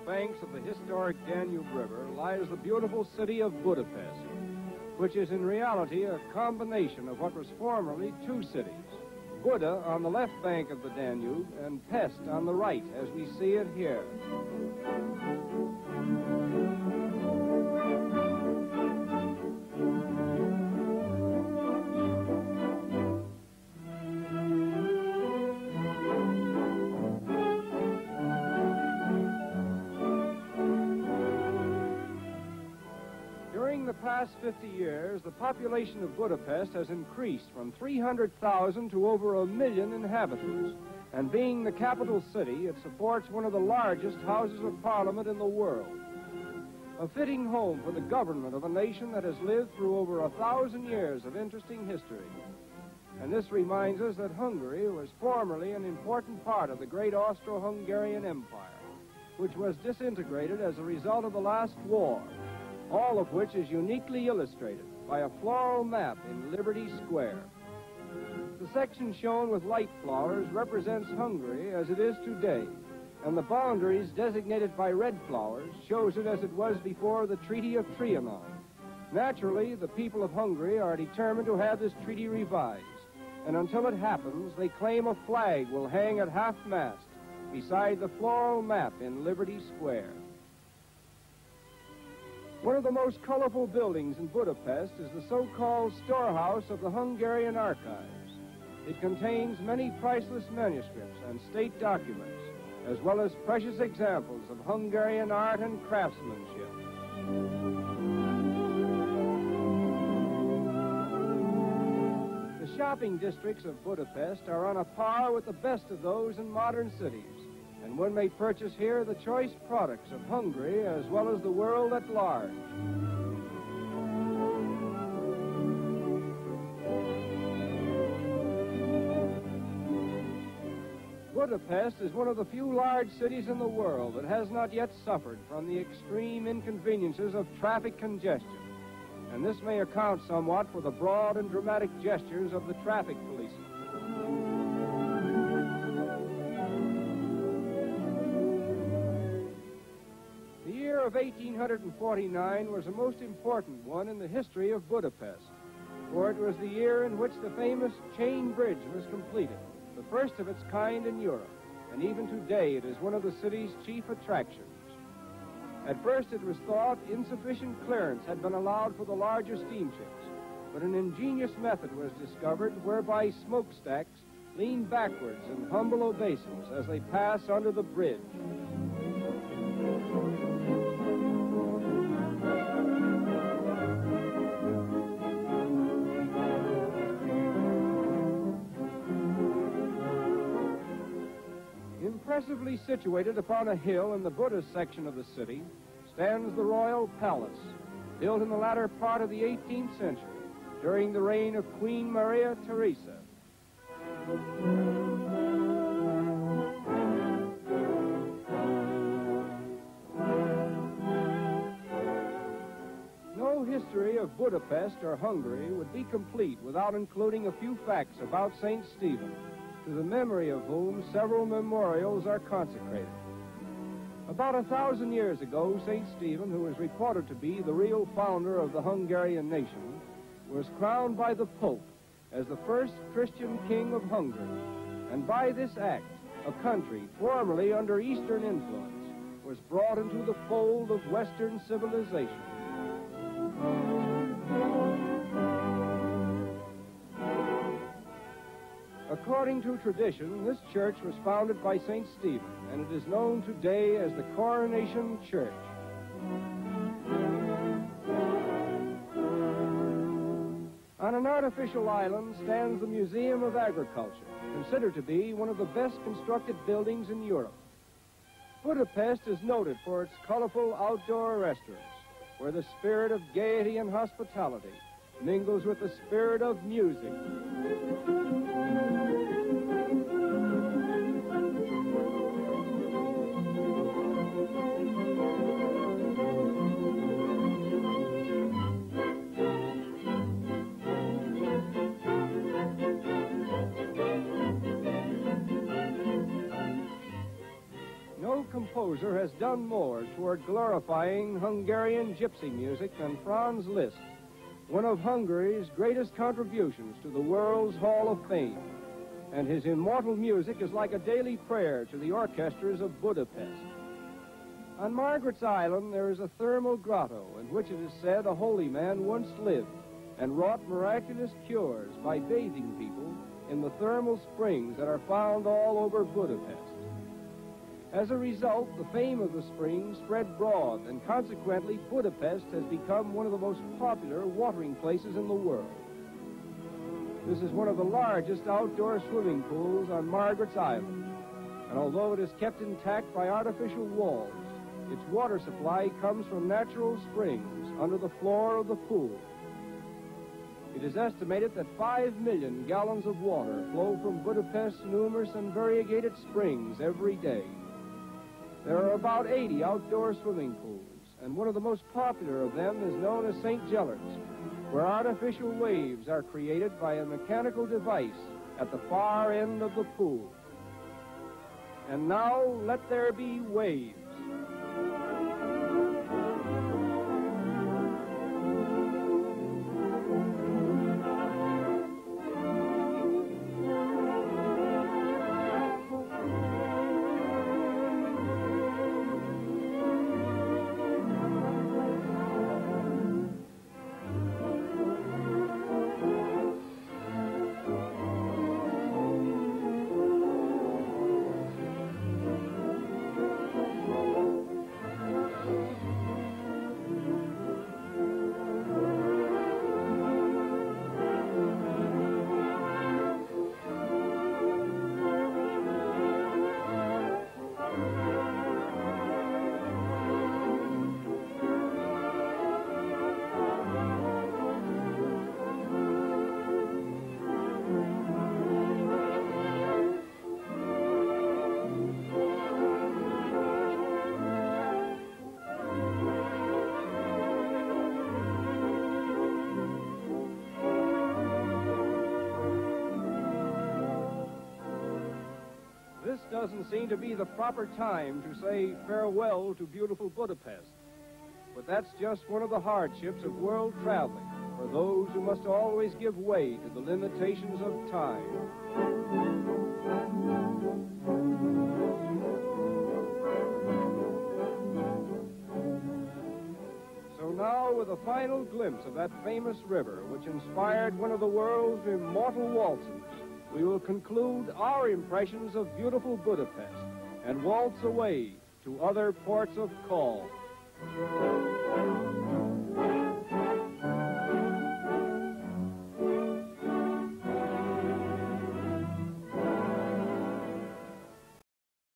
banks of the historic Danube River lies the beautiful city of Budapest, which is in reality a combination of what was formerly two cities, Buda on the left bank of the Danube and Pest on the right, as we see it here. During the past 50 years, the population of Budapest has increased from 300,000 to over 1 million inhabitants. And being the capital city, it supports one of the largest houses of parliament in the world. A fitting home for the government of a nation that has lived through over 1,000 years of interesting history. And this reminds us that Hungary was formerly an important part of the great Austro-Hungarian Empire, which was disintegrated as a result of the last war, all of which is uniquely illustrated by a floral map in Liberty Square. The section shown with light flowers represents Hungary as it is today, and the boundaries designated by red flowers shows it as it was before the Treaty of Trianon. Naturally, the people of Hungary are determined to have this treaty revised, and until it happens, they claim a flag will hang at half-mast beside the floral map in Liberty Square. One of the most colorful buildings in Budapest is the so-called storehouse of the Hungarian Archives. It contains many priceless manuscripts and state documents, as well as precious examples of Hungarian art and craftsmanship. The shopping districts of Budapest are on a par with the best of those in modern cities, and one may purchase here the choice products of Hungary as well as the world at large. Budapest is one of the few large cities in the world that has not yet suffered from the extreme inconveniences of traffic congestion, and this may account somewhat for the broad and dramatic gestures of the traffic policemen. The year of 1849 was a most important one in the history of Budapest, for it was the year in which the famous Chain Bridge was completed, the first of its kind in Europe, and even today it is one of the city's chief attractions. At first it was thought insufficient clearance had been allowed for the larger steamships, but an ingenious method was discovered whereby smokestacks lean backwards in humble obeisance as they pass under the bridge. Impressively situated upon a hill in the Buddhist section of the city stands the Royal Palace, built in the latter part of the 18th century during the reign of Queen Maria Theresa. No history of Budapest or Hungary would be complete without including a few facts about St. Stephen, to the memory of whom several memorials are consecrated. About 1,000 years ago, St. Stephen, who is reported to be the real founder of the Hungarian nation, was crowned by the Pope as the first Christian king of Hungary, and by this act, a country formerly under Eastern influence was brought into the fold of Western civilization. According to tradition, this church was founded by St. Stephen, and it is known today as the Coronation Church. On an artificial island stands the Museum of Agriculture, considered to be one of the best constructed buildings in Europe. Budapest is noted for its colorful outdoor restaurants, where the spirit of gaiety and hospitality mingles with the spirit of music. composer has done more toward glorifying Hungarian gypsy music than Franz Liszt, one of Hungary's greatest contributions to the world's Hall of Fame. And his immortal music is like a daily prayer to the orchestras of Budapest. On Margaret's Island, there is a thermal grotto in which it is said a holy man once lived and wrought miraculous cures by bathing people in the thermal springs that are found all over Budapest. As a result, the fame of the springs spread broad, and consequently, Budapest has become one of the most popular watering places in the world. This is one of the largest outdoor swimming pools on Margaret's Island, and although it is kept intact by artificial walls, its water supply comes from natural springs under the floor of the pool. It is estimated that 5 million gallons of water flow from Budapest's numerous and variegated springs every day. There are about 80 outdoor swimming pools, and one of the most popular of them is known as St. Gellert's, where artificial waves are created by a mechanical device at the far end of the pool. And now, let there be waves. This doesn't seem to be the proper time to say farewell to beautiful Budapest. But that's just one of the hardships of world traveling for those who must always give way to the limitations of time. So now, with a final glimpse of that famous river which inspired one of the world's immortal waltzes, we will conclude our impressions of beautiful Budapest and waltz away to other ports of call.